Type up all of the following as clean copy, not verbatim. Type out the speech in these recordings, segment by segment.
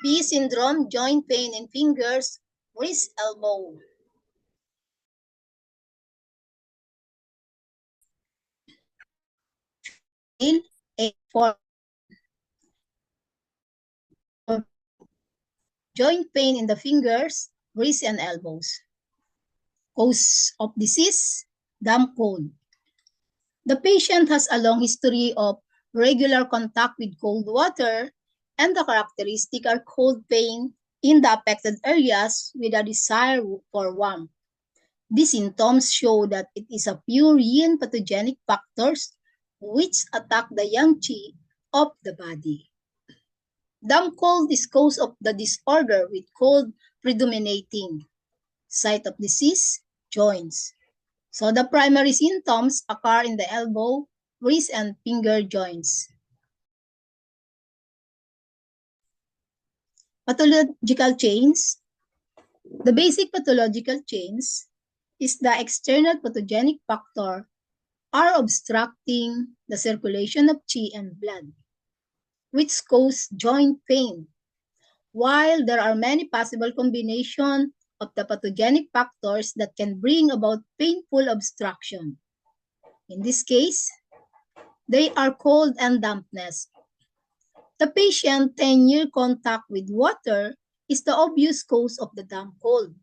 B syndrome, joint pain in fingers, wrist, elbow. A4. Joint pain in the fingers, wrists, and elbows. Cause of disease, damp cold. The patient has a long history of regular contact with cold water, and the characteristic are cold pain in the affected areas with a desire for warmth. These symptoms show that it is a pure yin pathogenic factors which attack the yang qi of the body. Damp cold is cause of the disorder with cold predominating. Site of disease, joints. So the primary symptoms occur in the elbow, wrist, and finger joints. Pathological chains. The basic pathological chains is the external pathogenic factor are obstructing the circulation of qi and blood, which cause joint pain. While there are many possible combinations of the pathogenic factors that can bring about painful obstruction. In this case, they are cold and dampness. The patient 10-year contact with water is the obvious cause of the damp cold.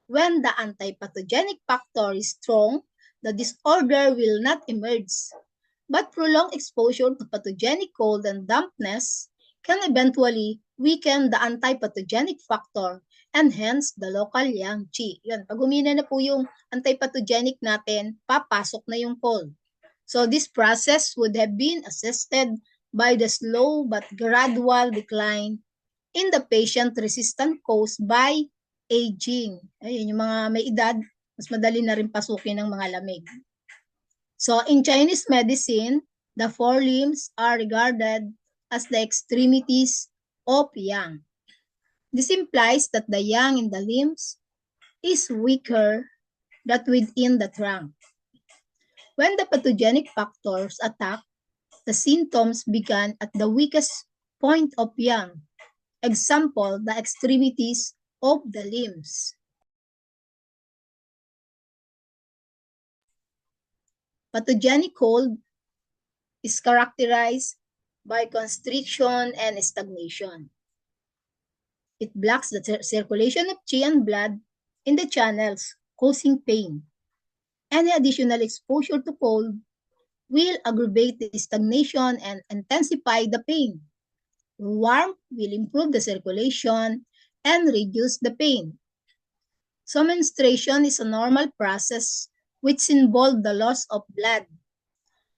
When the antipathogenic factor is strong, the disorder will not emerge. But prolonged exposure to pathogenic cold and dampness can eventually weaken the antipathogenic factor and hence the local yang qi. Yun, pag humina na po yung antipathogenic natin, papasok na yung cold. So this process would have been assisted by the slow but gradual decline in the patient-resistant caused by aging. Ayun, yung mga may edad, mas madali na rin pasukin ng mga lamig. So in Chinese medicine, the four limbs are regarded as the extremities of yang. This implies that the yang in the limbs is weaker than within the trunk. When the pathogenic factors attack, the symptoms began at the weakest point of yang. Example, the extremities of the limbs. Pathogenic cold is characterized by constriction and stagnation. It blocks the circulation of qi and blood in the channels, causing pain. Any additional exposure to cold will aggravate the stagnation and intensify the pain. Warmth will improve the circulation and reduce the pain. So menstruation is a normal process which involves the loss of blood.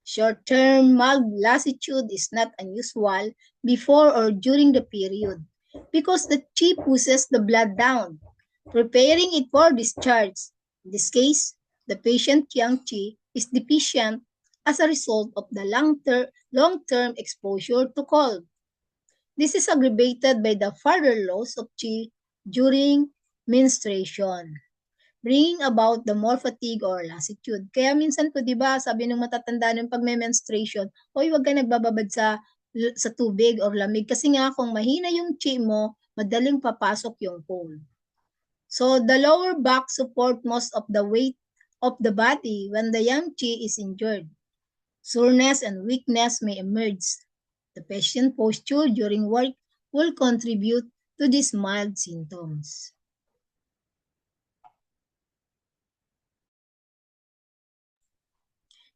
Short-term mild lassitude is not unusual before or during the period because the qi pushes the blood down, preparing it for discharge. In this case, the patient yang qi is deficient as a result of the long-term exposure to cold. This is aggravated by the further loss of qi during menstruation, bringing about the more fatigue or lassitude. Kaya minsan po, di ba, sabi ng matatanda nung pag may menstruation, hoy, wag ka nagbababad sa tubig or lamig kasi nga kung mahina yung qi mo, madaling papasok yung cold. So the lower back support most of the weight of the body when the yang qi is injured. Soreness and weakness may emerge. The patient posture during work will contribute to these mild symptoms.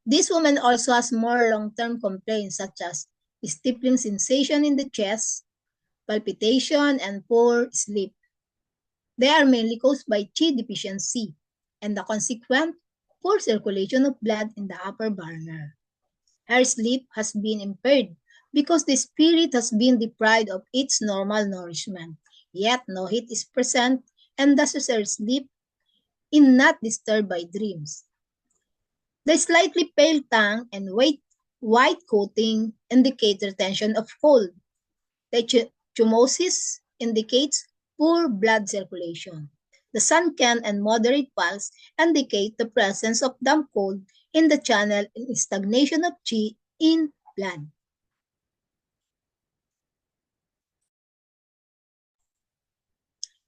This woman also has more long-term complaints such as stiffling sensation in the chest, palpitation, and poor sleep. They are mainly caused by qi deficiency and the consequent poor circulation of blood in the upper burner. Her sleep has been impaired because the spirit has been deprived of its normal nourishment, yet no heat is present and thus her sleep is not disturbed by dreams. The slightly pale tongue and white coating indicate retention of cold. The ecchymosis indicates poor blood circulation. The sunken and moderate pulse indicate the presence of damp cold in the channel and stagnation of qi in blood.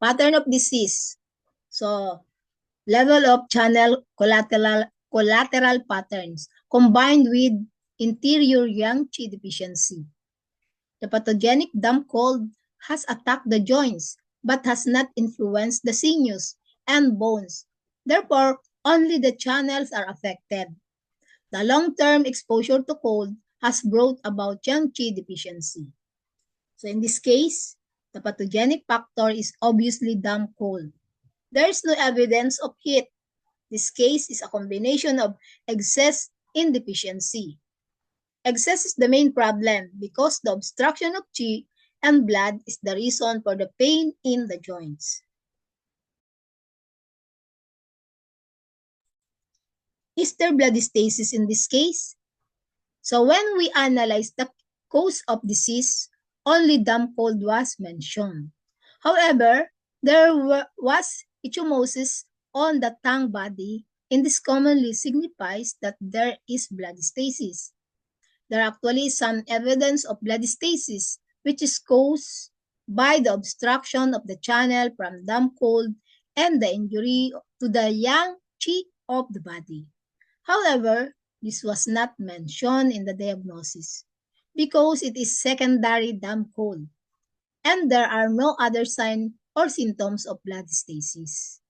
pattern of disease. So, level of channel collateral patterns combined with interior yang qi deficiency. The pathogenic damp cold has attacked the joints but has not influenced the sinews and bones. Therefore, only the channels are affected. The long-term exposure to cold has brought about yang qi deficiency. So in this case, the pathogenic factor is obviously damp cold. There is no evidence of heat. This case is a combination of excess and deficiency. Excess is the main problem because the obstruction of qi and blood is the reason for the pain in the joints. Is there blood stasis in this case? So when we analyze the cause of disease, only damp cold was mentioned. However, there was ecchymosis on the tongue body, and this commonly signifies that there is blood stasis. There actually is some evidence of blood stasis, which is caused by the obstruction of the channel from damp cold and the injury to the yang qi of the body. However, this was not mentioned in the diagnosis because it is secondary damp cold and there are no other signs or symptoms of blood stasis.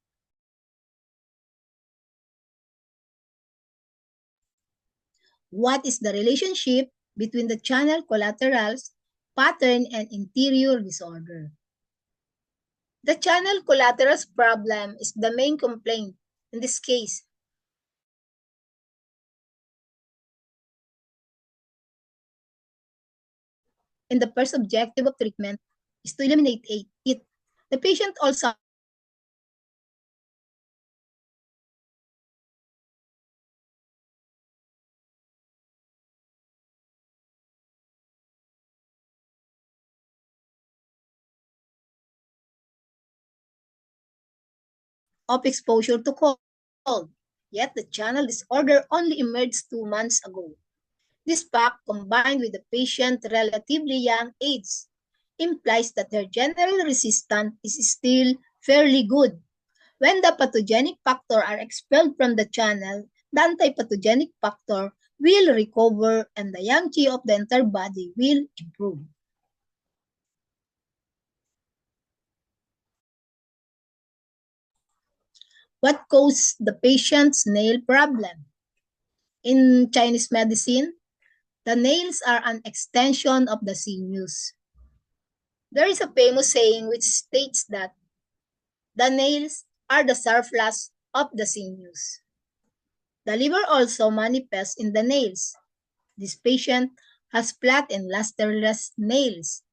What is the relationship between the channel collaterals, pattern, and interior disorder? The channel collaterals problem is the main complaint in this case. And the first objective of treatment is to eliminate it. The patient also of exposure to cold, yet the channel disorder only emerged 2 months ago. This fact, combined with the patient's relatively young age, implies that her general resistance is still fairly good. When the pathogenic factors are expelled from the channel, the antipathogenic factor will recover and the yang qi of the entire body will improve. What caused the patient's nail problem? In Chinese medicine, the nails are an extension of the sinews. There is a famous saying which states that the nails are the surplus of the sinews. The liver also manifests in the nails. This patient has flat and lusterless nails,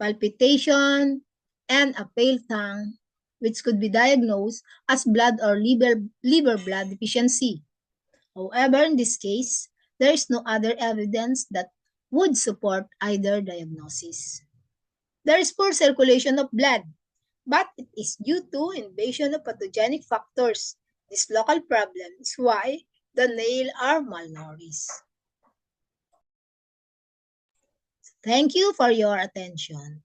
palpitation, and a pale tongue, which could be diagnosed as blood or liver blood deficiency. However, in this case, there is no other evidence that would support either diagnosis. There is poor circulation of blood, but it is due to invasion of pathogenic factors. This local problem is why the nail are malnourished. Thank you for your attention.